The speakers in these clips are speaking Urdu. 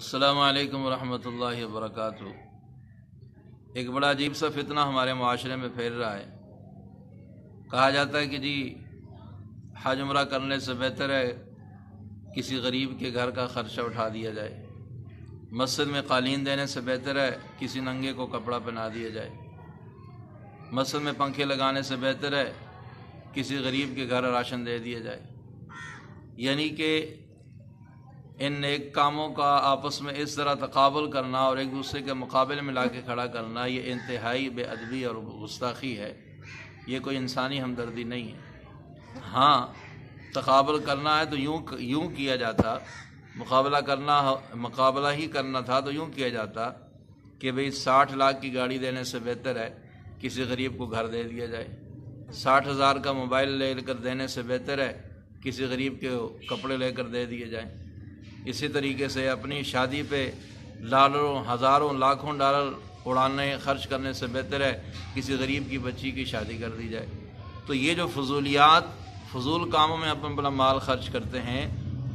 السلام علیکم ورحمۃ اللہ وبرکاتہ۔ ایک بڑا عجیب سا فتنہ ہمارے معاشرے میں پھیل رہا ہے۔ کہا جاتا ہے کہ جی حج عمرہ کرنے سے بہتر ہے کسی غریب کے گھر کا خرچہ اٹھا دیا جائے، مسجد میں قالین دینے سے بہتر ہے کسی ننگے کو کپڑا پہنا دیا جائے، مسجد میں پنکھے لگانے سے بہتر ہے کسی غریب کے گھر راشن دے دیا جائے۔ یعنی کہ ان نیک کاموں کا آپس میں اس طرح تقابل کرنا اور ایک دوسرے کے مقابلے میں لا کے کھڑا کرنا، یہ انتہائی بے ادبی اور گستاخی ہے۔ یہ کوئی انسانی ہمدردی نہیں ہے۔ ہاں، تقابل کرنا ہے تو یوں کیا جاتا، مقابلہ ہی کرنا تھا تو یوں کیا جاتا کہ بھئی 60 لاکھ کی گاڑی دینے سے بہتر ہے کسی غریب کو گھر دے دیا جائے، 60,000 کا موبائل لے کر دینے سے بہتر ہے کسی غریب کے کپڑے لے کر دے دیے جائیں۔ اسی طریقے سے اپنی شادی پہ ڈالروں، ہزاروں، لاکھوں ڈالر اڑانے خرچ کرنے سے بہتر ہے کسی غریب کی بچی کی شادی کر دی جائے۔ تو یہ جو فضول کاموں میں اپنا مال خرچ کرتے ہیں،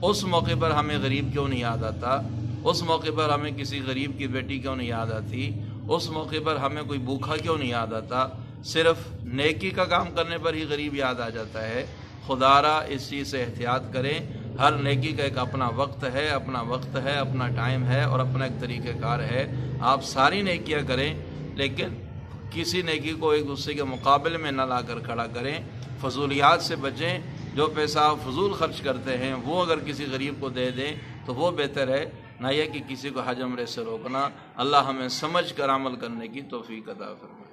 اس موقع پر ہمیں غریب کیوں نہیں یاد آتا؟ اس موقع پر ہمیں کسی غریب کی بیٹی کیوں نہیں یاد آتی؟ اس موقع پر ہمیں کوئی بھوکھا کیوں نہیں یاد آتا؟ صرف نیکی کا کام کرنے پر ہی غریب یاد آ جاتا ہے۔ خدا را اس چیز سے احتیاط کریں۔ ہر نیکی کا ایک اپنا وقت ہے، اپنا ٹائم ہے اور اپنا ایک طریقہ کار ہے۔ آپ ساری نیکیاں کریں، لیکن کسی نیکی کو ایک دوسرے کے مقابلے میں نہ لا کر کھڑا کریں۔ فضولیات سے بچیں۔ جو پیسہ آپ فضول خرچ کرتے ہیں وہ اگر کسی غریب کو دے دیں تو وہ بہتر ہے، نہ یہ کہ کسی کو حج عمرے سے روکنا۔ اللہ ہمیں سمجھ کر عمل کرنے کی توفیق عطا فرمائے۔